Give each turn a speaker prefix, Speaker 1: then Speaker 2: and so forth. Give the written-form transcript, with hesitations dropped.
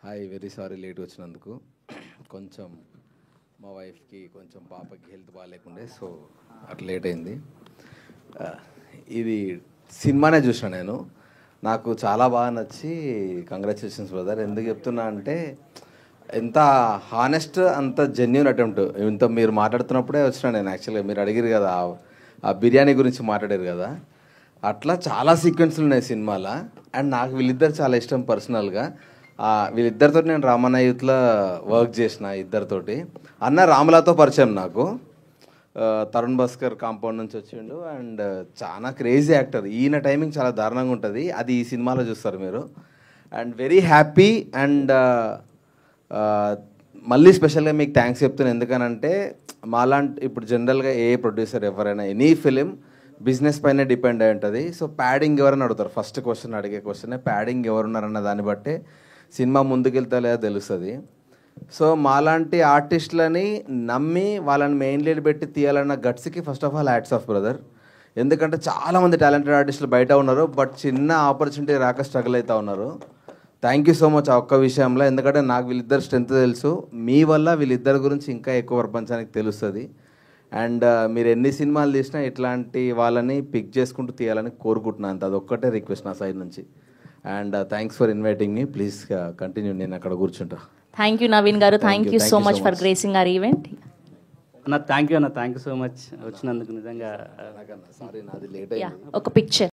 Speaker 1: Hi, very sorry late వచ్చినందుకు. కొంచెం మా వైఫ్కి కొంచెం పాపకి హెల్త్ బాగాలేకుండే, సో అట్లా లేట్ అయింది. ఇది సినిమానే చూసిన నేను, నాకు చాలా బాగా నచ్చి కంగ్రాచులేషన్స్ బ్రదర్. ఎందుకు చెప్తున్నా అంటే ఎంత హానెస్ట్, అంత జెన్యున్ అటెంప్ట్. ఇంత మీరు మాట్లాడుతున్నప్పుడే వచ్చిన నేను. యాక్చువల్గా మీరు అడిగారు కదా, ఆ బిర్యానీ గురించి మాట్లాడారు కదా, అట్లా చాలా సీక్వెన్స్లు ఉన్నాయి సినిమాలో. అండ్ నాకు వీళ్ళిద్దరు చాలా ఇష్టం పర్సనల్గా. వీళ్ళిద్దరితో నేను రామన్న యూత్లో వర్క్ చేసిన. ఇద్దరితోటి అన్న రాములతో పరిచయం నాకు. తరుణ్ భాస్కర్ కాంపౌండ్ నుంచి వచ్చిండు. అండ్ చాలా క్రేజీ యాక్టర్. ఈయన టైమింగ్ చాలా దారుణంగా ఉంటుంది, అది ఈ సినిమాలో చూస్తారు మీరు. And very happy. అండ్ మళ్ళీ స్పెషల్గా మీకు థ్యాంక్స్ చెప్తున్నాను. ఎందుకనంటే మాలాంటి ఇప్పుడు జనరల్గా ఏ ప్రొడ్యూసర్ ఎవరైనా ఎనీ ఫిలిం బిజినెస్ పైన డిపెండ్ అయి ఉంటుంది. సో ప్యాడింగ్ ఎవరైనా అడుగుతారు, ఫస్ట్ క్వశ్చన్ అడిగే క్వశ్చనే ప్యాడింగ్ ఎవరున్నారన్న దాన్ని బట్టే సినిమా ముందుకెళ్తా లేదా తెలుస్తుంది. సో మాలాంటి ఆర్టిస్టులని నమ్మి వాళ్ళని మెయిన్ లీడ్ పెట్టి తీయాలన్న గట్స్కి first of all hats off brother. ఎందుకంటే చాలామంది టాలెంటెడ్ ఆర్టిస్టులు బయట ఉన్నారు, బట్ చిన్న ఆపర్చునిటీ రాక స్ట్రగుల్ అవుతూ ఉన్నారు. థ్యాంక్ యూ సో మచ్ ఆ ఒక్క విషయంలో. ఎందుకంటే నాకు వీళ్ళిద్దరు స్ట్రెంత్ తెలుసు, మీ వల్ల వీళ్ళిద్దరి గురించి ఇంకా ఎక్కువ ప్రపంచానికి తెలుస్తుంది. అండ్ మీరు ఎన్ని సినిమాలు తీసినా ఇట్లాంటి వాళ్ళని పిక్ చేసుకుంటూ తీయాలని కోరుకుంటున్నాను. అంత అదొక్కటే రిక్వెస్ట్ నా సైడ్ నుంచి. And thanks for inviting me. Please continue, నేను అక్కడ కూర్చుంటా.
Speaker 2: థ్యాంక్ యూ నవీన్ గారు, thank you so much for gracing our event.
Speaker 3: అన్న థ్యాంక్ యూ సో మచ్ వచ్చినందుకు. నిజంగా
Speaker 1: సారీ, నాది లేట్ అయింది.
Speaker 2: ఒక పిక్చర్